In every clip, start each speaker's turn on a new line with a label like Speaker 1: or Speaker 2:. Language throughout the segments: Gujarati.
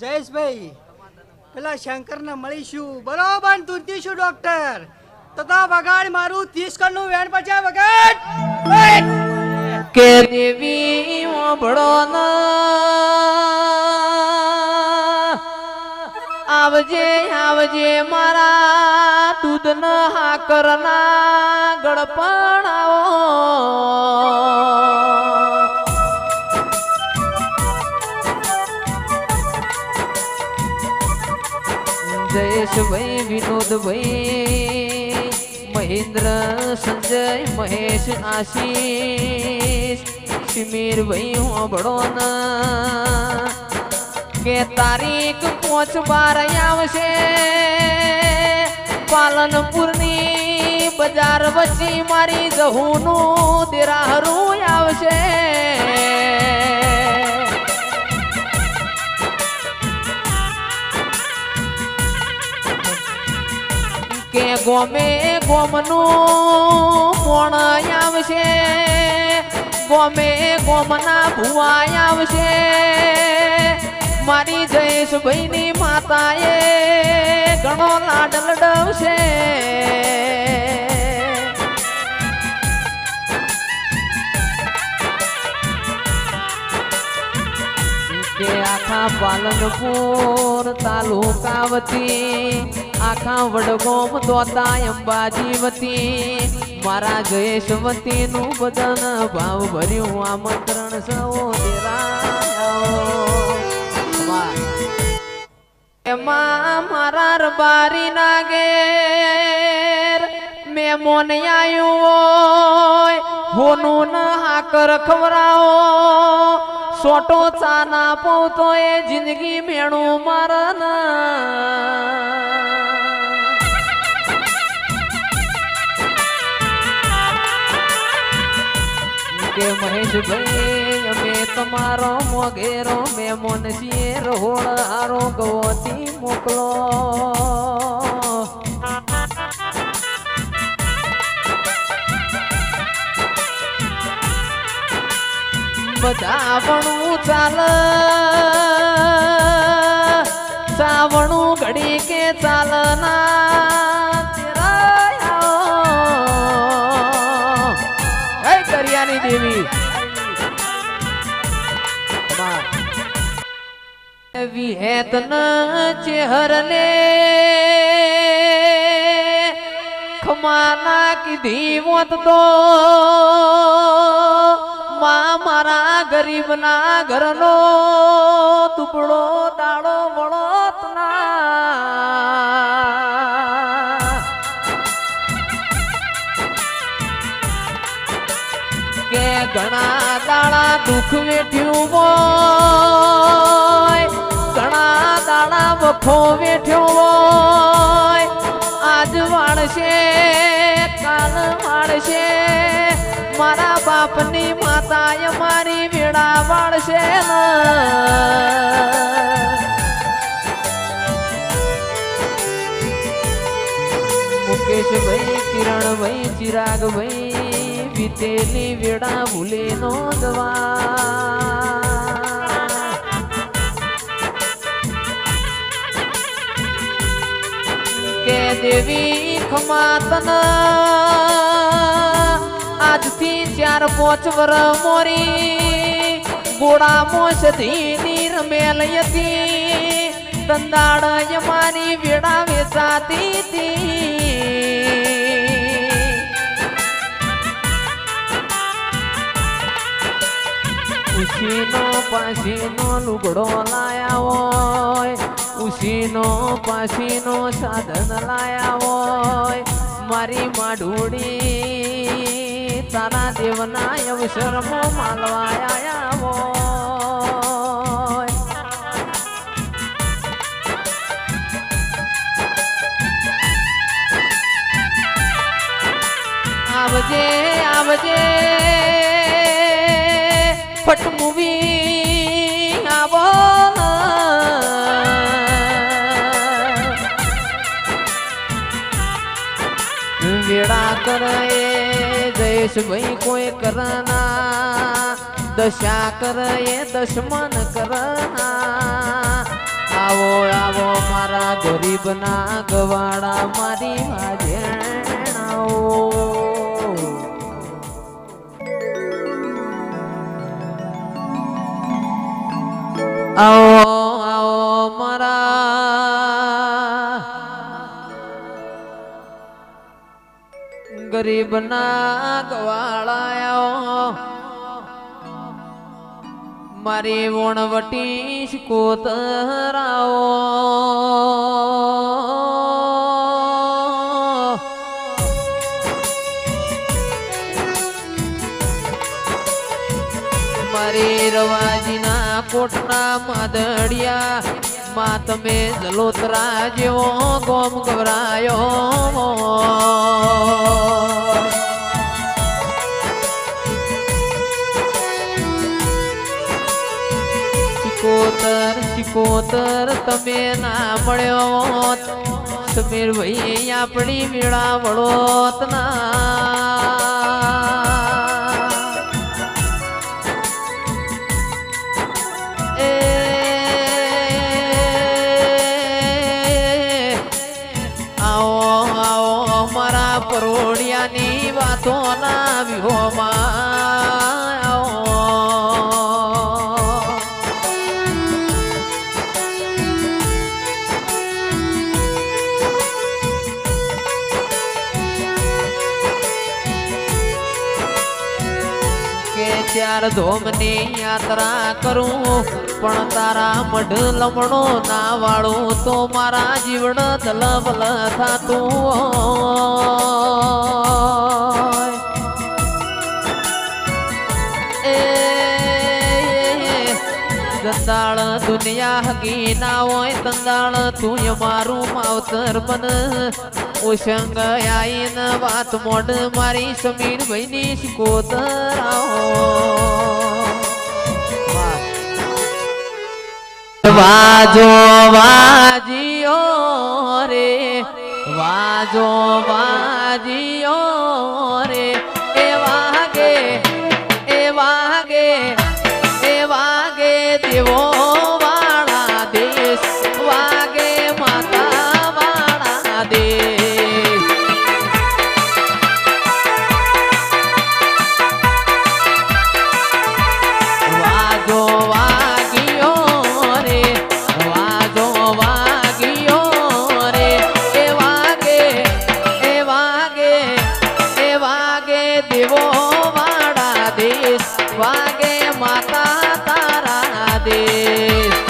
Speaker 1: જયેશભાઈ પેલા શંકરને મળીશું બરોબર તુરતીશું ડોક્ટર તથા વગાડ મારું 30 કણનું વેણ પચા વગાડ
Speaker 2: કે દેવી ઓબળો આવજે આવજે મારા દૂધ હાકરના ગળપણ આવો જયેશભાઈ વિનોદભાઈ મહેન્દ્ર સંજય મહેશ આશીષ સિમીરભાઈ હોબળો કે તારીખ 5/12 આવશે પાલનપુરની બજાર વચ્ચે મારી જહુનું દેરાહરું આવશે કે ગોમે ગોમનું કોણ આવશે ગોમે ગોમના ભુવા આવશે મારી જયેશભાઈની માતાએ ઘણો લાડ લડાવશે કે આખા પાલનપુર તાલુકા વતી આખા વડગોમ દોતા અંબાજી વતી મારા જયેશવતી નું બદન ભાવ ભર્યું આમંત્રણ સૌ એમાં મારા રબારી ના ઘેર મેમોન આયું હોય હોનું ના હાકર ખવરાવો સોટો ચાના પૌતો એ જિંદગી મેણું મારા કે મહેશભાઈ અમે તમારો મોગેરો મેમોન છીએ રહોળ હારો ગવતી મોકલો બધા વણું ચાલ સાવણું ઘડી કે ચાલના કરિયાની દેવી વિહેતન ચેહરને ખમાના કીધી મોત તો મારા ગરીબના ઘરનો ટુકડો દાડો વળોત કે ઘણા દાડા દુઃખ વેઠ્યું હોય ઘણા દાડા વખો વેઠ્યો હોય આજ વાળશે કાલ વાળશે મારા બાપની માતાએ મારી વેડા વાળશે મુકેશભાઈ કિરણભાઈ ચિરાગભાઈ વીતેલી વેડા ભૂલે નો દવા કે દેવી ખમાતન આજથી 4-5 વર મોરી ગોળા મોસધી રમેલ હતી તંદાળ મારી વેડા વેચાતી હતી ઉસીનો પાસીનો લુગડો લાયા હોય ઉસીનો પાસીનો સાધન લાયા હોય મારી માઢોડી તારા દેવના અવસરમાં માલવાયા હોય આવજે આવજે ફટ મૂવી આવો વેળા કરે જયેશભાઈ કોઈ કરના દશા કરે દશમન કરના ગરીબના ગવાડા મારી વાજેણાઓ આવો આવો મારા ગરીબના ગવાળાઓ મારી વણવટી શિકોતરાઓ મારી રવાજીના કોટના માદડિયા માં તમે જલોતરા જેવો ગોમ ગવરાયો શિકોતર તમે ના મળ્યો સમીર ભાઈ આપણી મેળા વળોત આવો મારા પરોડિયાની વાતો ના વિહોમાં ચાર ધોમની યાત્રા કરું પણ તારા મઢ લમણો ના વાળું તો મારા જીવન દલબલ થાતું એ દંદાળ દુનિયા હગી ના હોય દંદાળ તું મારું માવતર બન ઉશંગ આઈન વાત મોડ મારી સમીર ભાઈની શિકોતરાઓ વાજો વાજીઓ રે વાજો વાજીઓ રે એ વાગે દેવો વાળા દેશ વાગે માતા વાળા દેશ વાજો વાગીઓ રે વાજો વાગીઓ રે એ વાગે દેવો વાળા દેશ વાગે માતા તારા દેશ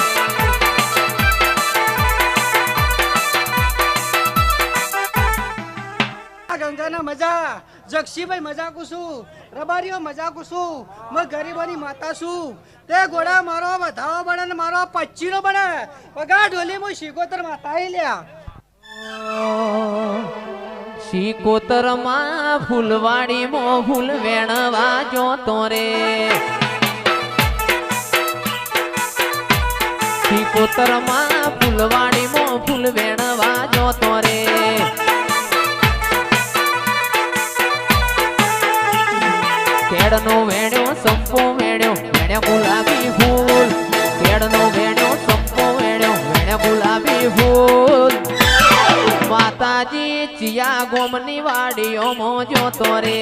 Speaker 1: ગંગાના મજા જક્ષીભાઈ મજા કુશું રબારીઓ મજા કુશું મેં ગરીબોની માતા છું તે ઘોડા મારો વધાવો બને ને મારો પચ્ચીનો બને પગા ઢોલી હું શિકોતર માતા લ્યા
Speaker 2: શિકોતરમાં ફૂલવાડીમાં ફૂલ વેણવા જોતો રે શિકોતરમાં ફૂલવાડીમાં ફૂલ વેણવા જોતો રે કેળનો વેણ્યો સંપો વેણ્યો ગુલાબી ફૂલ કેળનો વેણ્યો સંપો વેણ્યો ગુલાબી ફૂલ માતાજી ચિયા ગોમની વાડીઓમાં જોતો રે